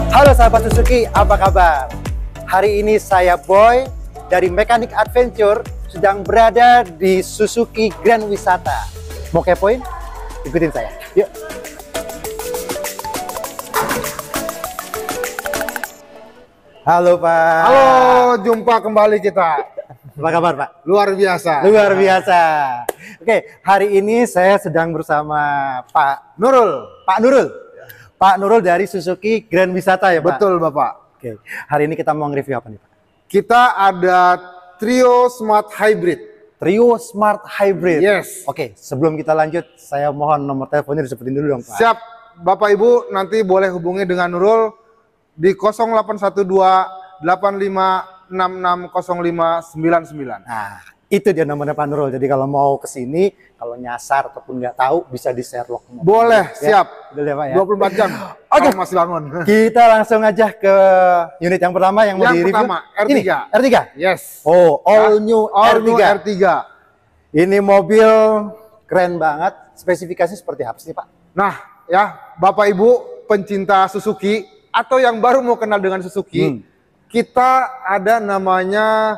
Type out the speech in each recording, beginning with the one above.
Halo sahabat Suzuki, apa kabar? Hari ini saya Boy dari Mechanic Adventure sedang berada di Suzuki Grand Wisata. Mau kepoin? Ikutin saya. Yuk. Halo Pak. Halo, jumpa kembali kita. Apa kabar Pak? Luar biasa. Luar biasa. Oke, hari ini saya sedang bersama Pak Nurul. Pak Nurul dari Suzuki Grand Wisata ya Pak? Betul Bapak. Oke, hari ini kita mau nge-review apa nih Pak? Kita ada Trio Smart Hybrid. Trio Smart Hybrid. Yes. Oke, sebelum kita lanjut, saya mohon nomor teleponnya disebutin dulu dong Pak. Siap, Bapak Ibu nanti boleh hubungi dengan Nurul di 0812 85 660599. Nah, itu dia nomornya Pak Nurul. Jadi kalau mau ke sini, kalau nyasar ataupun nggak tahu, bisa di Sherlock. Boleh, Ya, siap. boleh Pak ya. 24 jam. Oke. Kalau masih bangun. Kita langsung aja ke unit yang pertama yang mau Yang di-review. pertama, R3. Ini, R3? Yes. Oh, all new All R3. new R3. Ini mobil keren banget. Spesifikasi seperti apa sih Pak? Nah, ya, Bapak Ibu pencinta Suzuki atau yang baru mau kenal dengan Suzuki, kita ada namanya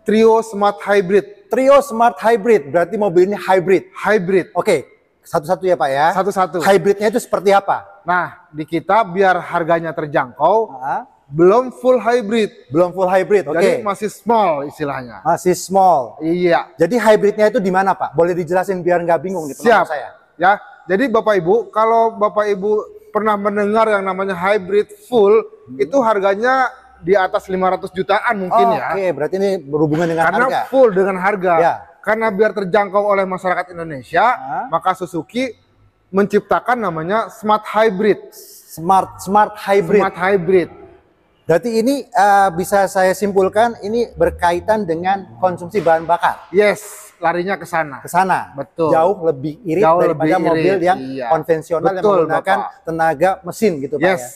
Trio Smart Hybrid. Trio Smart Hybrid, berarti mobil ini hybrid. Hybrid. Oke, satu-satu ya Pak ya. Satu-satu. Hybridnya itu seperti apa? Nah, di kita biar harganya terjangkau, Ah, belum full hybrid. belum full hybrid, oke. Jadi masih small istilahnya. Masih small. Iya. Jadi hybridnya itu di mana Pak? Boleh dijelasin biar nggak bingung nih penonton Siap. saya. Ya. Jadi Bapak Ibu, kalau Bapak Ibu pernah mendengar yang namanya hybrid full, itu harganya di atas 500 jutaan mungkin ya. Oke, berarti ini berhubungan dengan Karena harga. full dengan harga. Ya. Karena biar terjangkau oleh masyarakat Indonesia, maka Suzuki menciptakan namanya Smart Hybrid. Smart Hybrid. Smart Hybrid. Berarti ini bisa saya simpulkan ini berkaitan dengan konsumsi bahan bakar. Yes, larinya ke sana. Ke sana. Betul. Jauh lebih irit Jauh daripada lebih mobil irit, yang iya. konvensional yang Betul, menggunakan Bapak. tenaga mesin gitu Pak Yes. ya.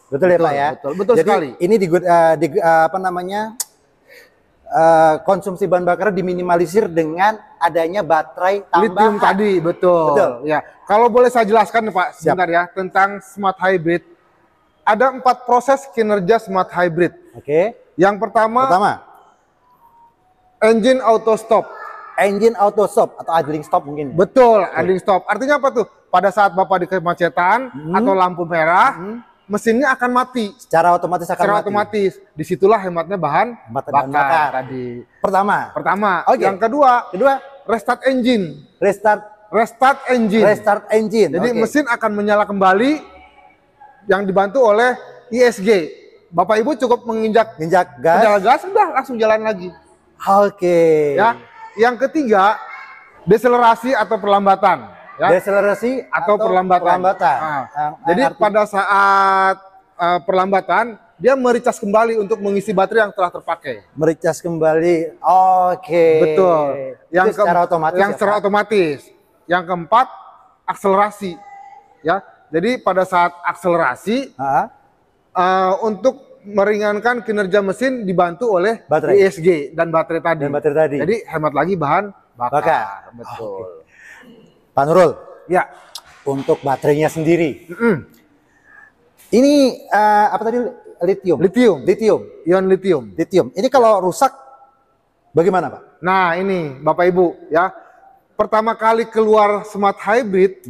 Betul ya Pak ya? Betul Jadi sekali. ini apa namanya? Konsumsi bahan bakar diminimalisir dengan adanya baterai tambahan. Lithium tadi, betul. Betul. Ya, kalau boleh saya jelaskan nih Pak, Siap. sebentar ya, tentang Smart Hybrid. Ada 4 proses kinerja Smart Hybrid. Oke. Yang pertama, engine auto stop. Engine auto stop atau idling stop mungkin. Betul, idling stop. Artinya apa tuh? Pada saat Bapak di kemacetan atau lampu merah, mesinnya akan mati. Secara otomatis akan Secara mati. otomatis. Disitulah hematnya bahan Bahan bakar. bakar tadi. Pertama. Pertama. Oke. Yang kedua, Kedua, restart engine. restart Engine. engine. Jadi Oke. mesin akan menyala kembali yang dibantu oleh ISG. Bapak Ibu cukup Injak gas. pedal gas, udah langsung jalan lagi. Oke. Ya. Yang ketiga, deselerasi atau perlambatan. Ya. Deselerasi Atau perlambatan. Nah, jadi pada saat perlambatan, dia mericas kembali untuk mengisi baterai yang telah terpakai. mericas kembali. Oke. Betul. Yang secara otomatis. Yang ya, secara Pak? otomatis. Yang keempat, akselerasi. Ya. Jadi pada saat akselerasi, Ah, untuk meringankan kinerja mesin dibantu oleh Baterai. ISG dan baterai tadi. Dan baterai tadi. Jadi hemat lagi bahan bakar. Bakar. Betul. Pak Nurul, Ya. untuk baterainya sendiri. Ini apa tadi? Lithium. Lithium. Lithium. Ion lithium. Lithium. Ini kalau rusak bagaimana, Pak? Nah, ini Bapak Ibu ya. Pertama kali keluar Smart Hybrid,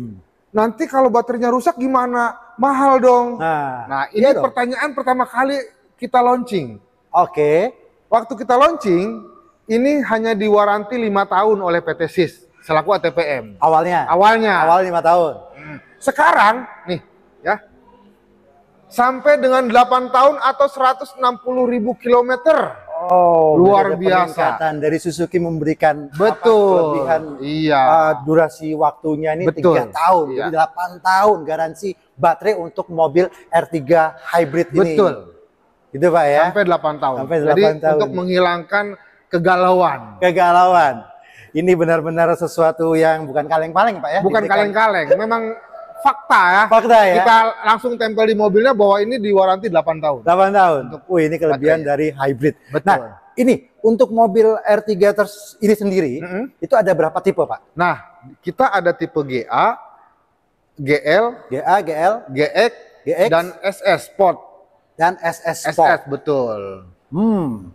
nanti kalau baterainya rusak gimana? Mahal dong. Nah, ini iya dong. pertanyaan pertama kali kita launching. Oke. Waktu kita launching, ini hanya diwaranti 5 tahun oleh PT SIS selaku ATPM. Awalnya. Awalnya. Awal 5 tahun. Sekarang nih ya, sampai dengan 8 tahun atau 160.000 kilometer. Oh, Luar ada biasa. peningkatan dari Suzuki memberikan Betul. kelebihan Iya. durasi waktunya ini Betul. 3 tahun. Iya. Jadi 8 tahun garansi baterai untuk mobil R3 hybrid ini. Betul. Gitu Pak ya. Sampai 8 tahun. Sampai Jadi 8 tahun. untuk menghilangkan kegalauan. Kegalauan. Ini benar-benar sesuatu yang bukan kaleng-kaleng Pak ya. Bukan Diberikan kaleng-kaleng, memang fakta ya. Fakta ya. Kita langsung tempel di mobilnya bahwa ini diwaranti 8 tahun. 8 tahun. Wih, ini kelebihan baterainya. dari hybrid. Betul. Nah, ini untuk mobil R3 ini sendiri, itu ada berapa tipe, Pak? Nah, kita ada tipe GA, GL, GL, GX, GX, dan SS Sport. dan SS Sport. SS, betul. Hmm.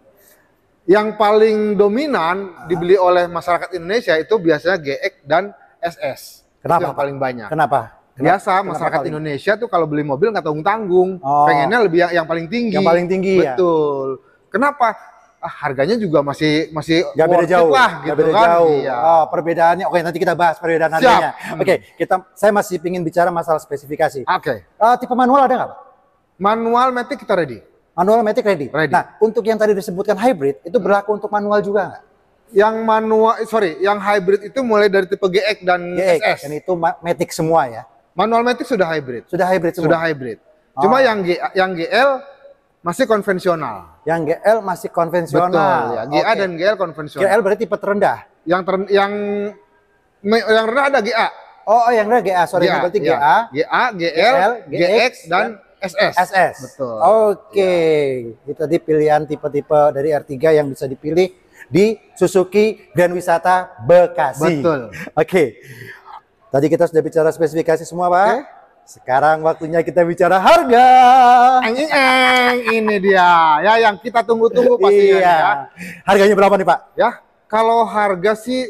Yang paling dominan dibeli oleh masyarakat Indonesia itu biasanya GX dan SS. Kenapa, Itu yang Pak? paling banyak. Kenapa? Biasa Kenapa masyarakat paling? Indonesia tuh kalau beli mobil nggak tanggung-tanggung, Oh. pengennya lebih yang paling tinggi. Yang paling tinggi, ya? Betul. Kenapa? Harganya juga masih Gak beda worth it jauh, lah, gak gitu beda kan? jauh. Iya. Oh, perbedaannya. Oke, nanti kita bahas perbedaan Siap. harganya. Oke, saya masih ingin bicara masalah spesifikasi. Oke. Tipe manual ada nggak, Pak? Manual matic kita ready. Manual matic ready. Ready. Nah, untuk yang tadi disebutkan hybrid itu berlaku untuk manual juga nggak? Yang manual, yang hybrid itu mulai dari tipe GX dan GX, SS. dan itu matic semua ya. Manual matic sudah hybrid. Sudah hybrid semua. Sudah hybrid. Oh. Cuma yang GL masih konvensional. Yang GL masih konvensional. Betul ya. GA Oke. dan GL konvensional. GL berarti tipe terendah. Yang rendah ada GA. Oh, yang rendah GA. Sorry, GA, berarti iya. GA, GA, GL, GX dan SS. SS. Betul. Oke. Itu tadi pilihan tipe-tipe dari R3 yang bisa dipilih di Suzuki Grand Wisata Bekasi. Betul. Oke. Tadi kita sudah bicara spesifikasi semua, Pak. Oke. Sekarang waktunya kita bicara harga. Ini dia ya yang kita tunggu-tunggu pastinya Iya. ya. Harganya berapa nih, Pak? Ya, kalau harga sih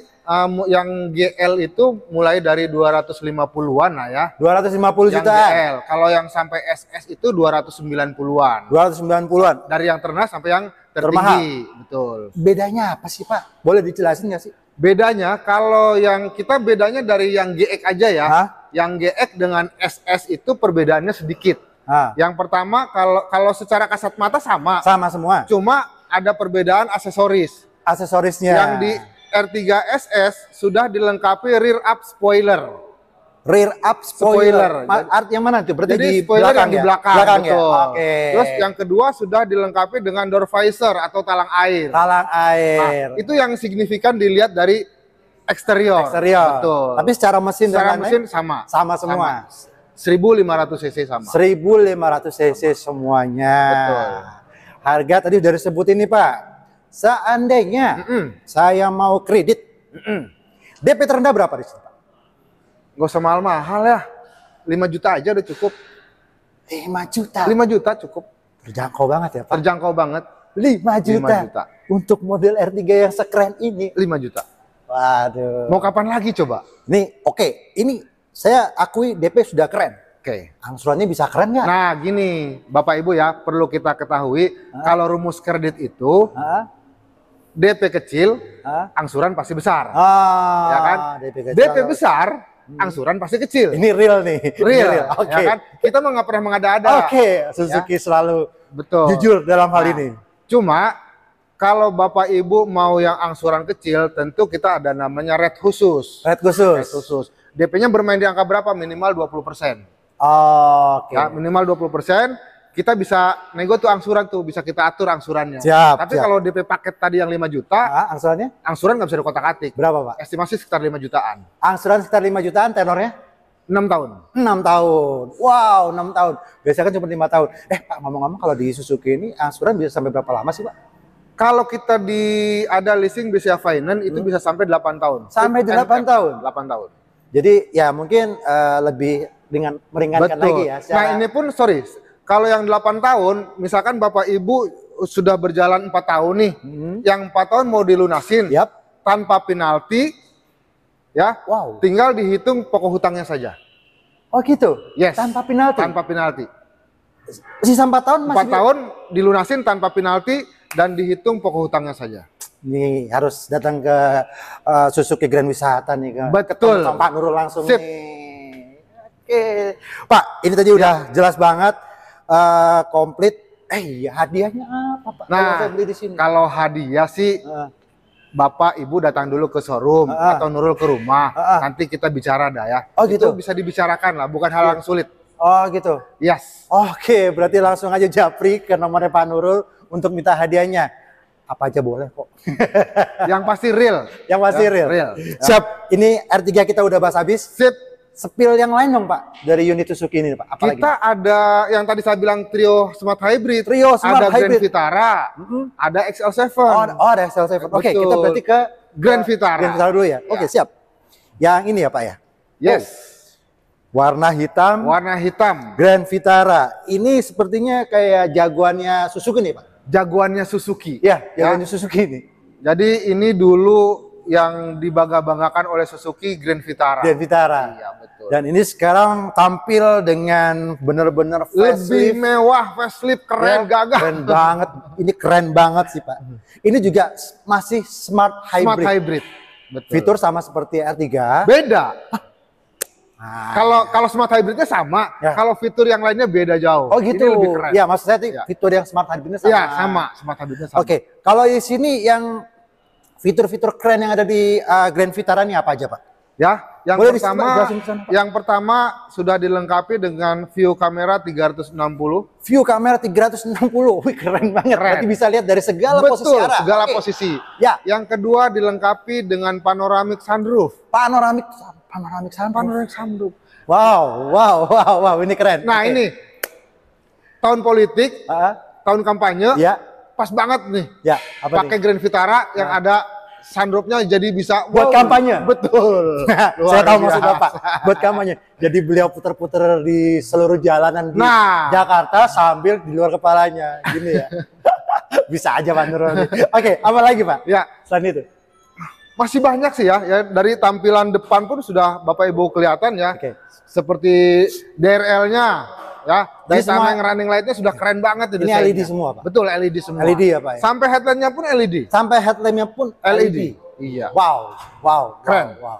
yang GL itu mulai dari 250-an lah ya. 250 Yang jutaan. GL. Kalau yang sampai SS itu 290-an. 290-an. Dari yang terendah sampai yang Termahal. tertinggi. Betul. Bedanya apa sih, Pak? Boleh dijelasin nggak sih? Bedanya kalau yang kita bedanya dari yang GX aja ya. Hah? Yang GX dengan SS itu perbedaannya sedikit. Ah, Yang pertama kalau secara kasat mata sama. sama semua. Cuma ada perbedaan aksesoris. Aksesorisnya. Yang di R3 SS sudah dilengkapi rear up spoiler. rear up spoiler. Spoiler. Art yang mana tuh? Berarti Jadi di spoiler belakang yang di ya? belakang, Belakang ya? betul. Oke. Terus yang kedua sudah dilengkapi dengan door visor atau talang air. talang Nah, air. itu yang signifikan dilihat dari eksterior. Eksterior. Betul. Tapi secara mesin dan secara lain-lain mesin sama. sama semua. 1500 cc sama. 1500 cc semuanya. Betul. Harga tadi udah disebutin nih, Pak. Seandainya saya mau kredit, DP terendah berapa di sini, Pak? Gak usah mahal-mahal ya. 5 juta aja udah cukup. 5 juta. 5 juta cukup. Terjangkau banget ya, Pak. Terjangkau banget. 5 juta. 5 juta. Untuk model R3 yang sekeren ini. 5 juta. Waduh. Mau kapan lagi coba? Nih, oke. Ini saya akui DP sudah keren. Oke. Angsurannya bisa keren nggak? Nah gini, Bapak Ibu ya, perlu kita ketahui kalau rumus kredit itu Hah? DP kecil, Hah? angsuran pasti besar. Ah, Ya kan? DP kecil. DP besar, angsuran pasti kecil. Ini real nih. Real, Oke. ya kan? Kita mah nggak pernah mengada-ada. Oke, Suzuki selalu Betul. jujur dalam hal Nah, ini. Cuma kalau Bapak Ibu mau yang angsuran kecil, tentu kita ada namanya rate khusus. Red khusus. Rate khusus. DP-nya bermain di angka berapa? Minimal 20%. Oke. Ya, minimal 20%. Kita bisa nego tuh angsuran tuh, bisa kita atur angsurannya. Siap, Tapi siap. kalau DP paket tadi yang 5 juta, Angsurannya angsuran nggak bisa dikotak-atik. berapa, Pak? Estimasi sekitar 5 jutaan. Angsuran sekitar 5 jutaan, tenornya 6 tahun. 6 tahun. Wow, 6 tahun. Biasanya kan cuma 5 tahun. Pak, ngomong-ngomong kalau di Suzuki ini angsuran bisa sampai berapa lama sih, Pak? Kalau kita ada leasing BCA Finance itu bisa sampai 8 tahun. Sampai 8 tahun? 8 tahun. Jadi ya mungkin lebih dengan meringankan lagi ya. Nah ini pun sorry, kalau yang 8 tahun, misalkan Bapak Ibu sudah berjalan 4 tahun nih, yang 4 tahun mau dilunasin Yap. tanpa penalti, ya, Wow. tinggal dihitung pokok hutangnya saja. Oh gitu? Yes. Tanpa penalti? Tanpa penalti. Sisa 4 tahun 4 masih tahun dilunasin tanpa penalti dan dihitung pokok hutangnya saja. Nih harus datang ke Suzuki Grand Wisata nih. Betul. Ketemu sama Pak Nurul langsung Sip. nih. Oke. Pak, ini tadi udah jelas banget. Komplit. Ya hadiahnya apa, Pak? Kalau Nah, saya beli di sini. kalau hadiah sih Bapak Ibu datang dulu ke showroom atau Nurul ke rumah. Nanti kita bicara dah ya. Oh, gitu? Itu bisa dibicarakan lah, bukan hal yang sulit. Oh gitu. Yes. Oke, berarti langsung aja japri ke nomornya Pak Nurul untuk minta hadiahnya. Apa aja boleh kok. Yang pasti real. Yang pasti Ya, real. real. Siap. Ini R3 kita udah bahas habis. Sip. spill yang lain dong Pak dari unit Suzuki ini Pak. Apalagi? Kita ada yang tadi saya bilang trio Smart Hybrid. Trio Smart ada Hybrid. Grand Vitara, ada XL7. Ada XL7. Oke, kita berarti ke Grand Vitara. Grand Vitara dulu ya. Oke, siap. Yang ini ya Pak ya. Yes. Warna hitam. Warna hitam. Grand Vitara. Ini sepertinya kayak jagoannya Suzuki nih Pak. Jagoannya Suzuki. Ya, jagoannya Suzuki ini. Jadi ini dulu yang dibangga-banggakan oleh Suzuki Grand Vitara. Grand Vitara. Iya, betul. Dan ini sekarang tampil dengan benar-benar Lebih mewah, facelift, keren, gagah. Keren banget. Ini keren banget sih Pak. Ini juga masih smart hybrid. Smart hybrid. Betul. Fitur sama seperti R3. Beda. Nah. Kalau smart hybridnya sama, Ya. kalau fitur yang lainnya beda jauh. Oh gitu. Ini lebih keren. Ya, maksud saya Ya. fitur yang smart hybridnya sama. Iya, sama. Smart hybridnya sama. Oke, kalau di sini yang fitur-fitur keren yang ada di Grand Vitara ini apa aja Pak? Ya, yang Boleh pertama, dijelasin ke sana, Pak? yang pertama sudah dilengkapi dengan view kamera 360. View kamera 360, wih keren banget. Keren. Berarti bisa lihat dari segala posisi Betul, arah. segala Oke. posisi. Ya, Yang kedua dilengkapi dengan panoramic sunroof. panoramic sunroof. Panoramic sunroof. Wow, ini keren. Nah, Oke. ini tahun politik, Ah, tahun kampanye, ya, pas banget nih. ya, apa Pakai nih? Grand Vitara yang ada sunroofnya, jadi bisa Buat kampanye? Betul. Saya tahu Luar maksud biasa. Bapak. Buat kampanye. Jadi beliau puter-puter di seluruh jalanan di Nah. Jakarta sambil di luar kepalanya, gini ya. Bisa aja Pak Nurul. Oke, apa lagi Pak? Ya, Selain itu. masih banyak sih ya. Dari tampilan depan pun sudah Bapak Ibu kelihatan ya. Oke. Seperti DRL-nya ya. Jadi Dari semua- tameng running light-nya sudah keren banget Ini desainnya. LED semua, Pak? Betul, LED semua. LED ya, Pak, ya? Sampai headlamp-nya pun LED. Sampai headlampnya pun LED. Iya. Wow. Keren. Wow.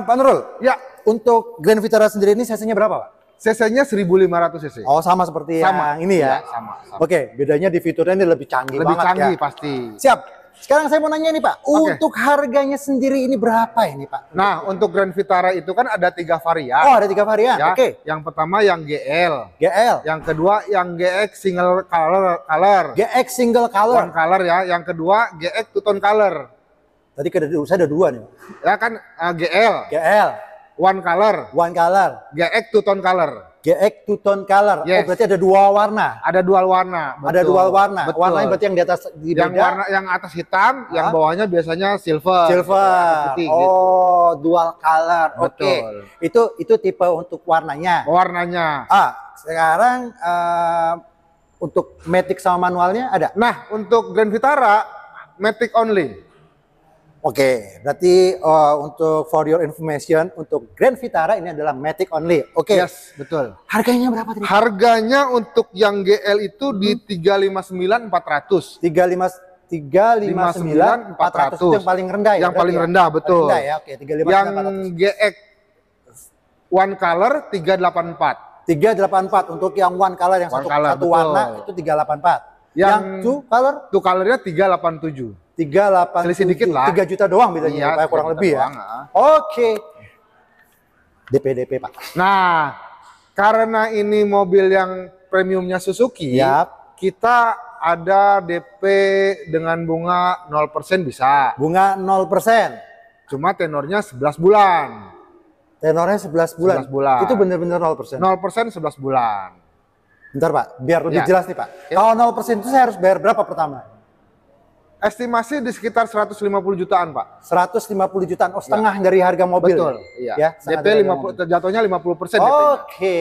Pak Nurul, Ya, untuk Grand Vitara sendiri ini cc-nya berapa Pak? cc-nya 1500 cc. Oh sama seperti Sama. yang ini ya? Iya, sama. Oke, bedanya di fiturnya ini lebih canggih Lebih banget canggih ya. pasti. Siap. Sekarang saya mau nanya nih Pak, Oke. untuk harganya sendiri ini berapa ini Pak? Nah, untuk Grand Vitara itu kan ada 3 varian. Oh ada 3 varian, Ya, oke. yang pertama yang GL, GL, yang kedua yang GX single color, GX single one color. color ya, yang kedua GX two tone color. Tadi saya ada 2 nih Pak. Ya kan GL GL, one color, one color, GX two tone color. GX two tone color. Oh Yes. berarti ada 2 warna. Ada dual warna. Ada betul. 2 warna. Betul. Warnanya berarti yang di atas di yang beda. warna yang atas hitam, yang bawahnya biasanya silver. Silver. Putih, gitu. Oh, dual color. Oke. Betul. Itu tipe untuk warnanya. Warnanya. Sekarang untuk matic sama manualnya ada. Nah, untuk Grand Vitara matic only. Oke, berarti untuk for your information untuk Grand Vitara ini adalah matic only. Oke. Yes, betul. Harganya berapa tadi? Harganya untuk yang GL itu di 359.400. 359.400 itu yang paling rendah ya. Yang paling berarti rendah, betul. Rendah ya. Oke, 359.400. Yang GX one color 384. 384 untuk yang one color yang One satu color, betul. warna itu 384. Yang two color Two colornya 387. 387. Selisih dikit lah. 3 juta doang bedanya, Iya, Pak, kurang 3 lebih ya. doang, Oke. DP Pak. Nah, karena ini mobil yang premiumnya Suzuki, Yap. kita ada DP dengan bunga 0% bisa. Bunga 0%. Cuma tenornya 11 bulan. Tenornya 11 bulan. 11 bulan. Itu benar-benar 0%. 0% 11 bulan. Bentar Pak, biar lebih Ya. jelas nih Pak. Kalau 0% itu saya harus bayar berapa pertama? Estimasi di sekitar 150 jutaan, Pak. 150 jutaan. Oh, setengah dari harga mobil. Betul, Ya, iya. setengah DP dari harga 50, mobil. jatuhnya 50% DP-nya. Oke,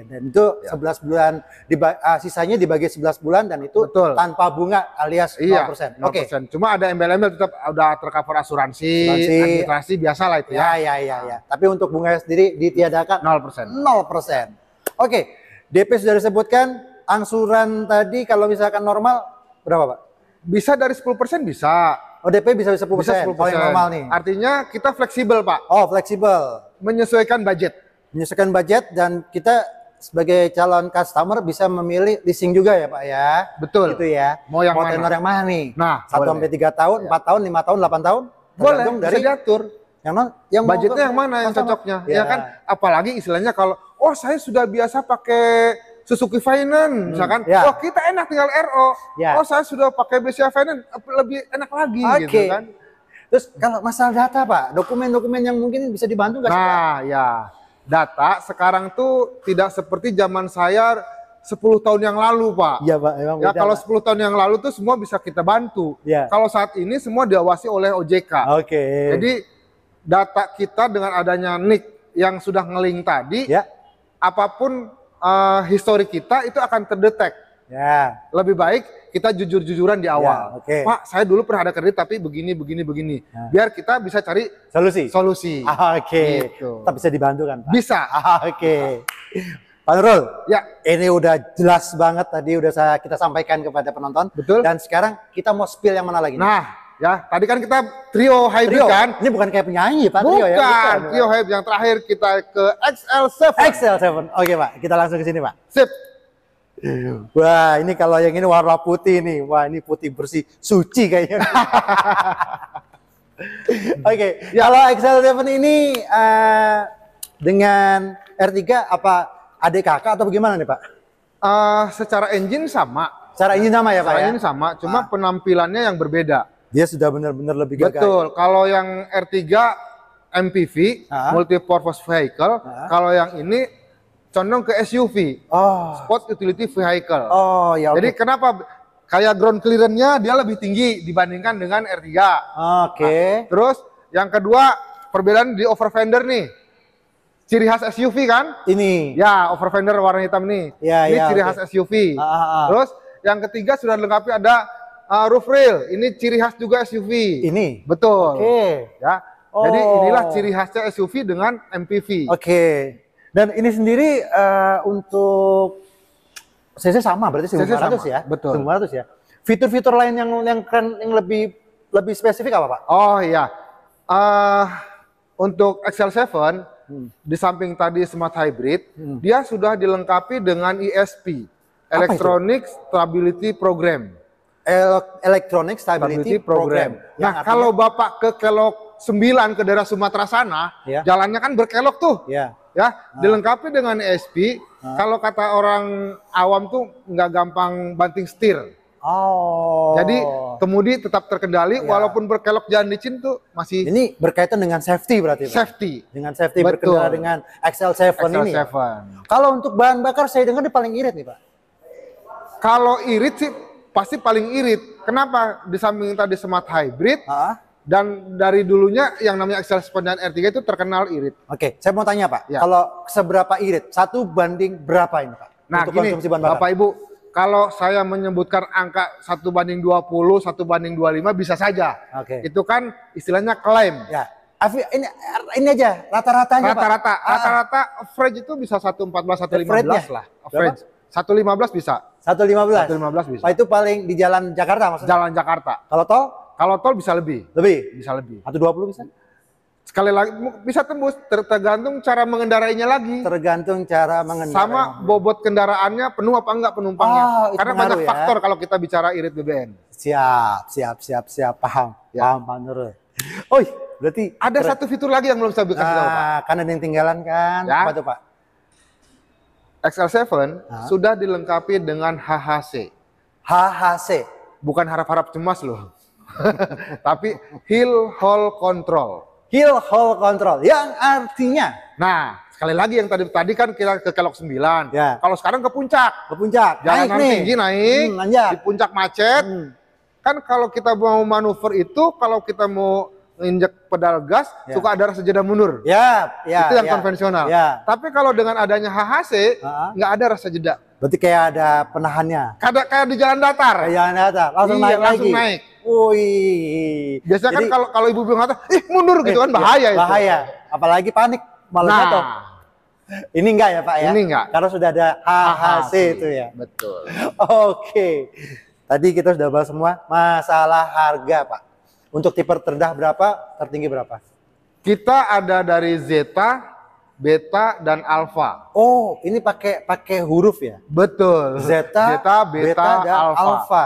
dan itu 11 bulan, sisanya dibagi 11 bulan dan itu Betul. tanpa bunga alias 0%. Iya, 0%. Oke. Cuma ada embel-embel tetap udah tercover asuransi, Asuransi. administrasi biasa lah itu ya. Ya. Tapi untuk bunganya sendiri ditiadakan 0%. 0%. Oke, DP sudah disebutkan, angsuran tadi kalau misalkan normal berapa Pak? Bisa dari 10% bisa. Oh, DP bisa 10%, Bisa 10%. kalau yang normal nih. Artinya kita fleksibel, Pak. Oh, fleksibel. Menyesuaikan budget. Menyesuaikan budget dan kita sebagai calon customer bisa memilih leasing juga ya Pak ya. Betul. Gitu ya. Mau yang mana? tenor yang mana nih? Nah, 1 boleh. sampai 3 tahun, 4 tahun, 5 tahun, 8 tahun? Boleh, Tergantung bisa dari diatur. yang mau Budgetnya ke yang mana yang customer. cocoknya? Ya kan, apalagi istilahnya kalau saya sudah biasa pakai Suzuki Finance, misalkan, ya. kita enak tinggal RO. Ya. Saya sudah pakai BCA Finance, lebih enak lagi Oke. gitu kan. Terus kalau masalah data Pak, dokumen-dokumen yang mungkin bisa dibantu nggak sih Pak? Nah, ya. Data sekarang tuh tidak seperti zaman saya 10 tahun yang lalu, Pak. Iya Pak, emang Ya, beda, kalau Pak. 10 tahun yang lalu tuh semua bisa kita bantu. Iya. Kalau saat ini semua diawasi oleh OJK. Oke. Jadi data kita dengan adanya NIK yang sudah ngeling tadi, Ya. apapun histori kita itu akan terdetek. Ya. Lebih baik kita jujur-jujuran di awal. Ya, oke. Pak, saya dulu pernah ada kredit tapi begini. Ya. Biar kita bisa cari solusi. Oke. Gitu. Tetap bisa dibantu kan Pak? Bisa. Oke. Pak Nurul, Ya, ini udah jelas banget tadi udah kita sampaikan kepada penonton. betul. Dan sekarang kita mau spill yang mana lagi? Nah, ya tadi kan kita trio hybrid Trio. kan? Ini bukan kayak penyanyi Pak, Bukan, trio ya? trio hybrid yang terakhir kita ke XL7. XL7. Oke Pak, kita langsung ke sini Pak. Sip. Wah, ini kalau yang ini warna putih nih. Wah, ini putih bersih, suci kayaknya. Oke, kalau XL7 ini dengan R3 apa adik kakak atau bagaimana nih Pak? Secara engine sama. Cara ini sama ya Pak Secara ya? engine sama, cuma penampilannya yang berbeda. Dia sudah benar-benar lebih gagah. Betul. Kalau yang R3 MPV, multi purpose vehicle, kalau yang ini condong ke SUV, sport utility vehicle. Oh ya. Jadi kenapa kayak ground clearance-nya dia lebih tinggi dibandingkan dengan R3. Oke. Terus yang kedua perbedaan di over fender nih. Ciri khas SUV kan? Ini. Ya, over fender warna hitam nih. Ya, ini ya, ciri oke. khas SUV. Terus yang ketiga sudah dilengkapi ada roof rail. Ini ciri khas juga SUV. Ini. Betul. Oke. Ya. Jadi inilah ciri khasnya SUV dengan MPV. Oke. Dan ini sendiri untuk CC sama berarti 1500 sama, ya? betul. 1500 ya. Fitur-fitur lain yang keren yang lebih spesifik apa Pak? Oh iya. Untuk XL7 di samping tadi smart hybrid, dia sudah dilengkapi dengan ESP, Electronic Stability Program. Electronic Stability Program. Nah, kalau Bapak ke kelok 9 ke daerah Sumatera sana, Ya. jalannya kan berkelok tuh. Ya. Ya, dilengkapi dengan ESP. Kalau kata orang awam tuh nggak gampang banting setir. Oh. Jadi kemudi tetap terkendali walaupun berkelok jalan licin tuh masih ini berkaitan dengan safety berarti Pak? safety. Dengan safety Betul. berkendara dengan XL7 ini. Ya? XL7. Kalau untuk bahan bakar saya dengar dia paling irit nih Pak. Kalau irit sih pasti paling irit. Kenapa? Di samping tadi smart hybrid dan dari dulunya yang namanya XL7 dan R3 itu terkenal irit. Oke, saya mau tanya Pak, Ya. kalau seberapa irit? 1 banding berapa ini Pak? Nah, untuk gini, konsumsi bahan bakar? Bapak Ibu, kalau saya menyebutkan angka 1:20, 1:25 bisa saja. Oke. Itu kan istilahnya klaim. Ya. Ini aja rata-ratanya Pak. Rata-rata average itu bisa 1:14, 1:15 Average-nya? lah. Average. 1:15 bisa. 1,15. 1:15 bisa. Pak itu paling di jalan Jakarta maksudnya? Jalan Jakarta. Kalau tol? Kalau tol bisa lebih. Lebih? Bisa lebih. 1,20 bisa? Sekali lagi bisa tembus, tergantung cara mengendarainya lagi. Tergantung cara mengendarai. Sama bobot kendaraannya penuh apa enggak penumpangnya. Itu Karena pengaruh banyak ya. faktor kalau kita bicara irit BBM. Siap. Paham. Ya. Paham Pak Nurul. Oh, berarti Ada satu fitur lagi yang belum saya kasih tahu, Pak. kan ada yang tinggalan kan? Ya. Apa tuh Pak? XL7 sudah dilengkapi dengan HHC. HHC. Bukan harap-harap cemas loh. Tapi Hill Hall Control. Hill Hall Control. Yang artinya Nah, sekali lagi yang tadi kan kita ke Kelok 9. Ya. Kalau sekarang ke puncak. ke puncak. Jalanan naik nih. tinggi naik, Nanjak. di puncak macet. Kan kalau kita mau manuver itu, kalau kita mau nginjek pedal gas, suka ada rasa jeda mundur. Ya. Itu yang konvensional. Ya. Tapi kalau dengan adanya HHC, nggak ada rasa jeda. Berarti kayak ada penahannya. Kayak di jalan datar. Kayak ada langsung Iya, naik langsung lagi. naik. Wih. Biasanya Jadi- kan kalau ibu bilang mundur gitu kan bahaya itu. Bahaya. Apalagi panik malah Nah, jatuh. Ini enggak ya Pak ya? Ini enggak. Karena sudah ada HHC itu ya. Betul. Oke. Tadi kita sudah bahas semua masalah harga Pak. Untuk tipe terendah berapa, tertinggi berapa? Kita ada dari Zeta, Beta, dan Alpha. Oh, ini pakai huruf ya? Betul. Zeta, Beta, dan Alpha. Alpha.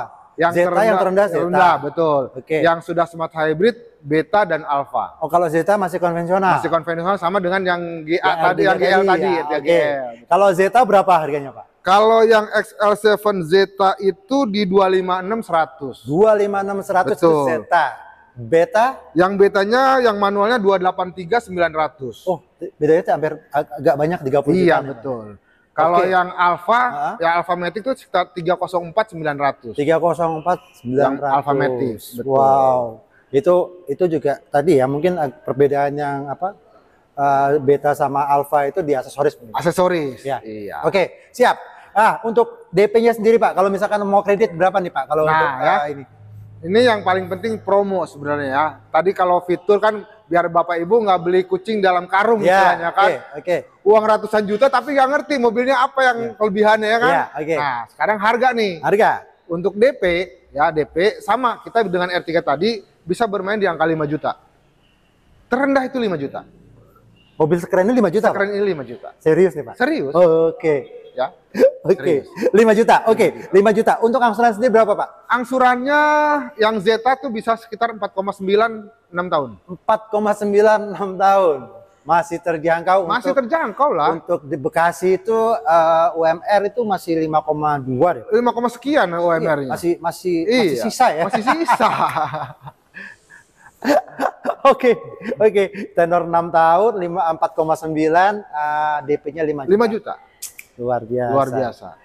Zeta yang terendah Zeta. Rendah, betul. Oke. Yang sudah smart hybrid, Beta dan Alpha. Oh, kalau Zeta masih konvensional. Masih konvensional sama dengan yang GA Yang tadi, yang GL tadi, ya, yang oke. GL. Kalau Zeta berapa harganya Pak? Kalau yang XL7 Zeta itu di 256 100. 256.100 itu Betul. Zeta. Beta. Yang betanya, yang manualnya 283.900. Oh, bedanya tuh hampir agak banyak 30 Iya, jutaan. betul. Kalau Oke. yang Alpha, ya Alphamatic itu sekitar 304.900. 304.900. Yang Alphamatic, betul. Wow. Itu juga tadi ya mungkin perbedaan yang apa? Beta sama Alpha itu di aksesoris. Aksesoris. Ya. Iya. Oke, siap. Untuk DP-nya sendiri Pak, kalau misalkan mau kredit berapa nih Pak? Kalau untuk ini. Ini yang paling penting promo sebenarnya ya. Tadi kalau fitur kan biar Bapak Ibu nggak beli kucing dalam karung misalnya kan. Oke. Uang ratusan juta tapi nggak ngerti mobilnya apa yang kelebihannya ya kan. Nah, sekarang harga nih. Harga. Untuk DP, ya DP sama kita dengan R3 tadi bisa bermain di angka 5 juta. Terendah itu 5 juta. Mobil sekeren ini 5 juta? Sekeren ini 5 juta. Serius nih Pak? Serius. Oke. Ya. Oke. 5 juta. Oke. 5 juta. Untuk angsuran sendiri berapa Pak? Angsurannya yang Zeta tuh bisa sekitar 4,9 6 tahun. 4,9 6 tahun. Masih terjangkau. Masih terjangkau lah. Untuk di Bekasi itu UMR itu masih 5,2 deh. 5, sekian UMR-nya. Masih Iya, sisa ya. Masih sisa. Oke. Tenor 6 tahun 4,9 DP-nya 5 juta. 5 juta. Luar biasa.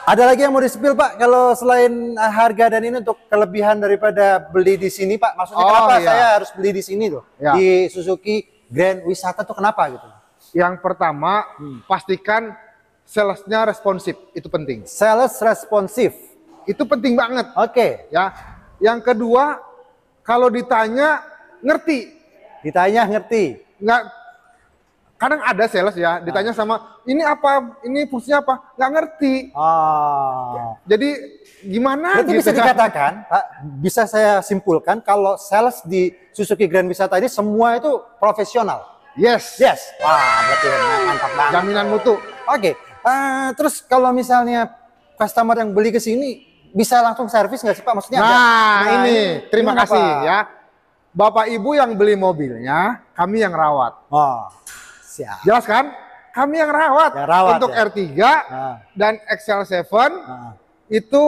Ada lagi yang mau di-spill Pak? Kalau selain harga dan ini untuk kelebihan daripada beli di sini Pak, maksudnya kenapa saya harus beli di sini tuh? Ya. Di Suzuki Grand Wisata tuh kenapa gitu? Yang pertama, pastikan salesnya responsif, itu penting. Sales responsif. Itu penting banget. Oke. Ya. Yang kedua, kalau ditanya ngerti. Ditanya ngerti. Nggak, kadang ada sales ya, ditanya sama ini apa, ini fungsinya apa, nggak ngerti. Jadi gimana? Berarti gitu bisa dikatakan, Pak, bisa saya simpulkan kalau sales di Suzuki Grand Wisata ini semua itu profesional. Yes. Wah, berarti mantap banget. Jaminan mutu. Oke. Terus kalau misalnya customer yang beli ke sini bisa langsung servis nggak sih Pak? Maksudnya ini terima kasih ya. Bapak Ibu yang beli mobilnya, kami yang rawat. Siap. Jelas kan? Kami yang rawat. Untuk R3 dan XL7 itu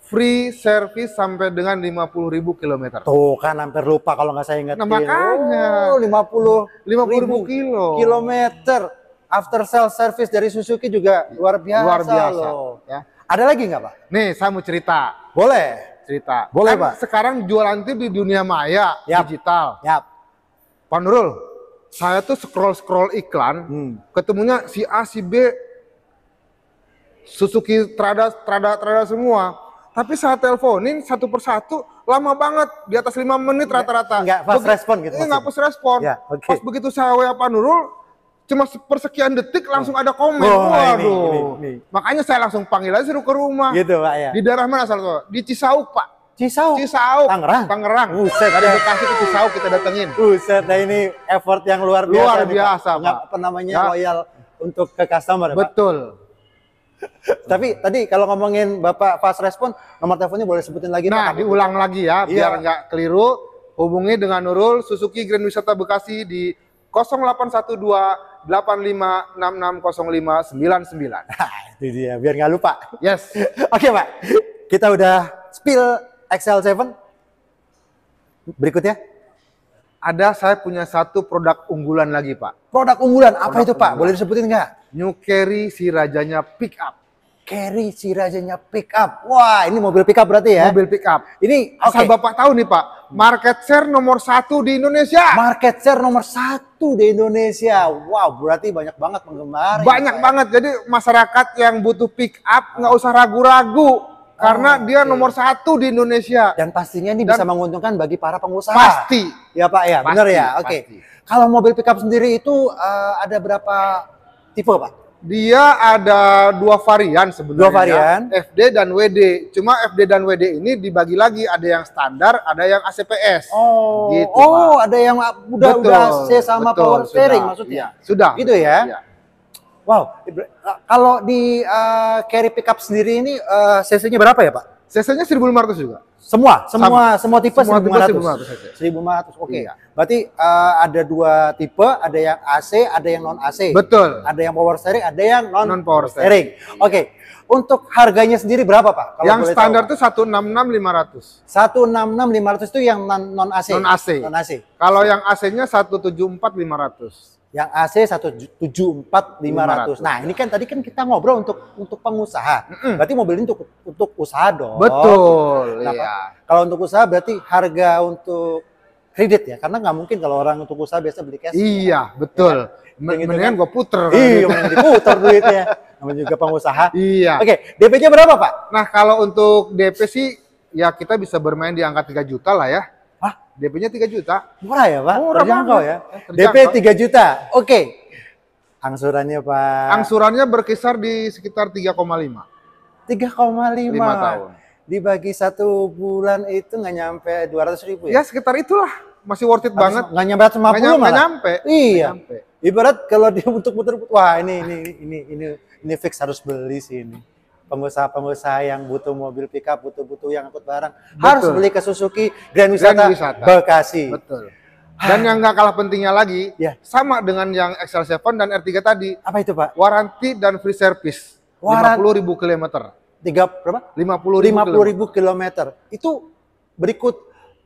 free service sampai dengan 50.000 km. Tuh kan hampir lupa kalau nggak saya ingat. Nah, makanya 50.000 kilometer after sales service dari Suzuki juga luar biasa loh. Ya. Ada lagi nggak Pak? Nih saya mau cerita. Boleh. Boleh kan Pak. Sekarang jualan itu di dunia maya, digital. Pak Nurul, saya tuh scroll iklan, ketemunya si A, si B, Suzuki Trada semua. Tapi saya teleponin satu persatu, lama banget, di atas 5 menit rata-rata. Nggak fast respon gitu. Nggak fast respon. Pas begitu saya WA Pak Nurul, cuma persekian detik langsung ada komen. Waduh. Ini. Makanya saya langsung panggil aja suruh ke rumah. Gitu Pak ya. Di daerah mana asal tuh? Di Cisauk Pak. Cisauk. Tangerang. Buset, dari Bekasi ke Cisauk kita datengin. Buset, nah ini effort yang luar biasa. Luar biasa Pak. Apa namanya loyal untuk ke customer ya, Pak? Betul. Tapi tadi kalau ngomongin Bapak fast respon, nomor teleponnya boleh sebutin lagi Nah, Pak? diulang lagi ya, biar nggak keliru. Hubungi dengan Nurul Suzuki Grand Wisata Bekasi di 0812 85660599. Itu dia, biar nggak lupa. Yes. Oke Pak, kita udah spill XL7. Berikutnya. Ada saya punya satu produk unggulan lagi Pak. Produk unggulan, apa itu Pak? Boleh disebutin nggak? New Carry si rajanya pick up. Carry si rajanya pick up. Wah, ini mobil pick up berarti ya? Mobil pick up. Ini asal Bapak tahu nih Pak, market share nomor 1 di Indonesia. Market share nomor 1 di Indonesia. Wow, berarti banyak banget penggemar. Banyak banget. Jadi masyarakat yang butuh pick up nggak usah ragu-ragu. Karena dia nomor 1 di Indonesia. Dan pastinya ini bisa menguntungkan bagi para pengusaha. Pasti. Ya Pak ya, benar ya? Oke. Kalau mobil pick up sendiri itu ada berapa tipe Pak? Dia ada 2 varian sebenarnya. 2 varian. FD dan WD. Cuma FD dan WD ini dibagi lagi. Ada yang standar, ada yang ACPS. Oh, gitu, Pak. Ada yang udah AC sama power steering maksudnya? Sudah. Gitu ya? Iya. Wow. Kalau di carry pickup sendiri ini cc-nya berapa ya Pak? Cc-nya 1500 juga. Semua tipe 1500. 1500. Oke. Iya. Berarti ada 2 tipe, ada yang AC, ada yang non AC. Betul. Ada yang power steering, ada yang non power steering. Oke. Untuk harganya sendiri berapa, Pak? Kalau Yang boleh standar tahu? tuh 166.500. 166.500 itu yang non AC. Non AC. Non AC. Kalau yang AC-nya 174.500. Yang AC 174.500. Nah, ini kan tadi kan kita ngobrol untuk pengusaha. Berarti mobil ini untuk usaha dong. Betul. Nah, Iya. kalau untuk usaha berarti harga untuk kredit ya, karena nggak mungkin kalau orang untuk usaha biasa beli cash. Iya, betul. Gitu Mendingan kan? gue puter. Iya, mending diputar duitnya. Namanya juga pengusaha. Iya. Oke, DP-nya berapa, Pak? Nah, kalau untuk DP sih ya kita bisa bermain di angka 3 juta lah ya. Wah, DP-nya 3 juta. murah ya, Pak? Murah Terjangkau banget. ya. Terjangkau. DP 3 juta. Oke. Angsurannya, Pak. Angsurannya berkisar di sekitar 3,5. 3,5. 5 tahun. Dibagi 1 bulan itu nggak nyampe 200.000 Ya ya? sekitar itulah. Masih worth it banget. Nggak nyampe 150 Nggak malah. nyampe. Iya. Nggak nyampe. Ibarat kalau dia untuk muter, wah ini fix harus beli sih ini. Pengusaha-pengusaha yang butuh mobil pickup, butuh yang angkut barang, harus beli ke Suzuki Grand Wisata, Bekasi. Betul. Dan yang nggak kalah pentingnya lagi, Ya. sama dengan yang XL7 dan R3 tadi, Apa itu, Pak? waranti dan free service. 50.000 kilometer. Berapa? 50.000 kilometer. Itu berikut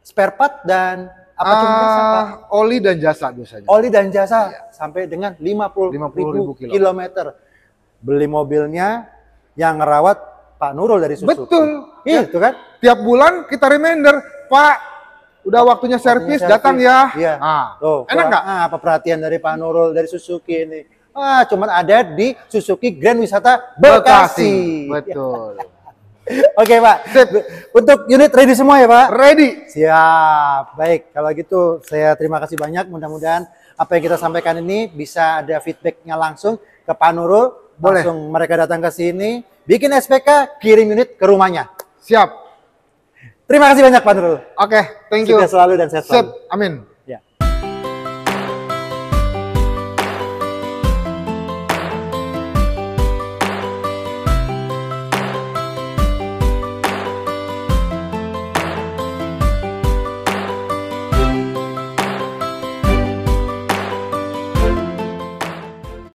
spare part dan apa cuma jasa, Pak? Oli dan jasa biasanya. Oli dan jasa sampai dengan 50.000 50.000 kilometer. Beli mobilnya yang ngerawat Pak Nurul dari Suzuki. Betul. Iya, itu kan? Tiap bulan kita reminder, Pak, udah waktunya servis, datang ya. Iya. Tuh, Enak nggak? Apa perhatian dari Pak Nurul dari Suzuki ini? Cuman ada di Suzuki Grand Wisata Bekasi. Betul. Oke, Pak. Sip. Untuk unit ready semua ya, Pak? Ready. Siap. Baik, kalau gitu saya terima kasih banyak. Mudah-mudahan apa yang kita sampaikan ini bisa ada feedbacknya langsung ke Pak Nurul. Boleh. Langsung mereka datang ke sini, bikin SPK, kirim unit ke rumahnya. Siap. Terima kasih banyak Pak Nurul. Oke, thank you. Sukses selalu dan sehat Sip. selalu. Amin.